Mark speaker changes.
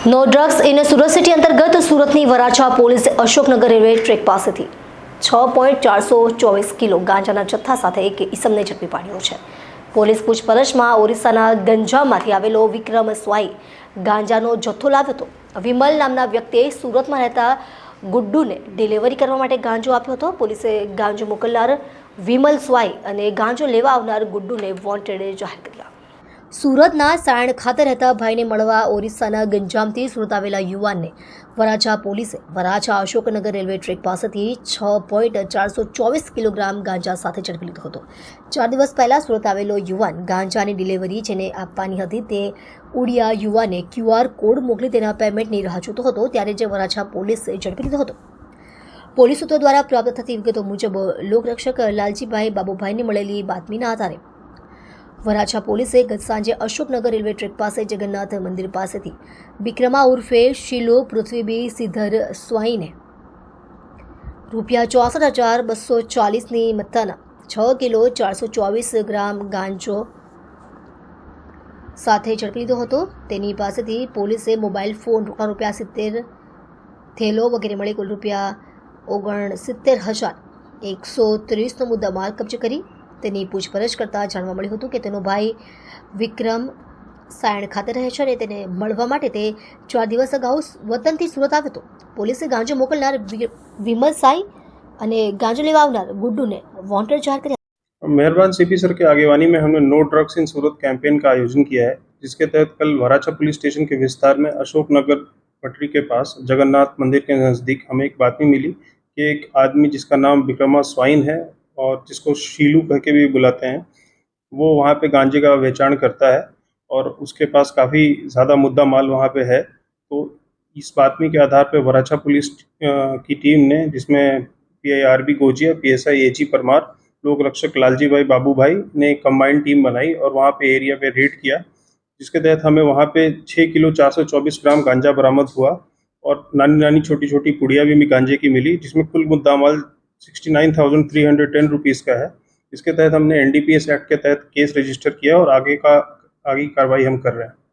Speaker 1: No drugs in Surat city અંતર્ગત સુરતની વરાછા પોલીસે અશોકનગર રેલવે ટ્રેક પાસેથી 6.424 કિલો ગાંજાના જથ્થા સાથે એક ઈસમને ઝડપી પાડ્યો છે. પોલીસ પૂછપરછમાં ઓરિસ્સાના ગંજામમાંથી આવેલો વિક્રમ સ્વાઈ ગાંજાનો જથ્થો લાવ્યો હતો. વિમલ નામના વ્યક્તિએ સુરતમાં રહેતા ગુડ્ડુને ડિલિવરી કરવા માટે ગાંજો આપ્યો હતો. પોલીસે ગાંજો મોકલનાર વિમલ સ્વાઈ અને ગાંજો લેવા આવનાર ગુડ્ડુને વોન્ટેડ જાહેર કર્યા. સુરતના સાયણ ખાતે રહેતા ભાઈને મળવા ઓરિસ્સાના ગંજામથી સુરત આવેલા યુવાનને વરાછા પોલીસે વરાછા અશોકનગર રેલવે ટ્રેક પાસેથી 6.424 કિલોગ્રામ ગાંજા સાથે ઝડપી લીધો હતો. 4 દિવસ પહેલા સુરત આવેલો યુવાન ગાંજાની ડિલિવરી જેને આપવાની હતી તે ઉડિયા યુવાને QR કોડ મોકલી તેના પેમેન્ટની રાહ જોતો હતો ત્યારે જે વરાછા પોલીસે ઝડપી લીધો હતો. પોલીસ સૂત્રો દ્વારા પ્રાપ્ત થતી વિગતો મુજબ લોકરક્ષક લાલજીભાઈ બાબુભાઈને મળેલી બાતમીના આધારે વરાછા પોલીસે ગત સાંજે અશોકનગર રેલવે ટ્રેક પાસે જગન્નાથ મંદિર પાસેથી વિક્રમા ઉર્ફે શીલો પૃથ્વીબી સિદ્ધર સ્વાઈને ₹64,240ની મત્તાના 6 કિલો 424 ગ્રામ ગાંજો સાથે ઝડપી લીધો હતો. તેની પાસેથી પોલીસે મોબાઈલ ફોન, રોકડા ₹70, થેલો વગેરે મળી કુલ ₹69,130નો મુદ્દામાલ કબજે કરી તેની પૂછપરછ કરતાં જાણવા મળ્યું હતું કે તેનો ભાઈ વિક્રમ સાયણ ખાતે રહે છે અને તેને મળવા માટે તે 4 દિવસ અગાઉ વતનથી સુરત આવ્યો હતો. પોલીસે ગાંજો મોકલનાર વિમલ સાઈ અને ગાંજો लेवा આવનાર गुड्डू ने वांटेड जाहिर किया.
Speaker 2: मेहरबान सीपी सर की आगेवानी में हमने no drugs in Surat campaign का आयोजन किया है, जिसके तहत कल वराछा पुलिस स्टेशन के विस्तार में अशोकनगर पटरी के पास जगन्नाथ मंदिर के नज़दीक हमें एक बातमी मिली कि एक आदमी जिसका नाम विक्रमा स्वाइन है और जिसको शीलू कह के भी बुलाते हैं, वो वहाँ पे गांजे का बेचान करता है और उसके पास काफ़ी ज़्यादा मुद्दा माल वहाँ पे है. तो इस बातमी के आधार पे वराछा पुलिस की टीम ने, जिसमें PIRB Gojiya, PSI AG Parmar, लोक रक्षक लालजी भाई बाबूभाई ने एक कंबाइंड टीम बनाई और वहाँ पे एरिया पे रेड किया, जिसके तहत हमें वहाँ पे 6 किलो 424 ग्राम गांजा बरामद हुआ और नानी नानी छोटी छोटी पुड़िया भी गांजे की मिली, जिसमें कुल मुद्दामाल 69,310 रुपीज़ का है. इसके तहत हमने NDPS एक्ट के तहत केस रजिस्टर किया और आगे कार्रवाई हम कर रहे हैं.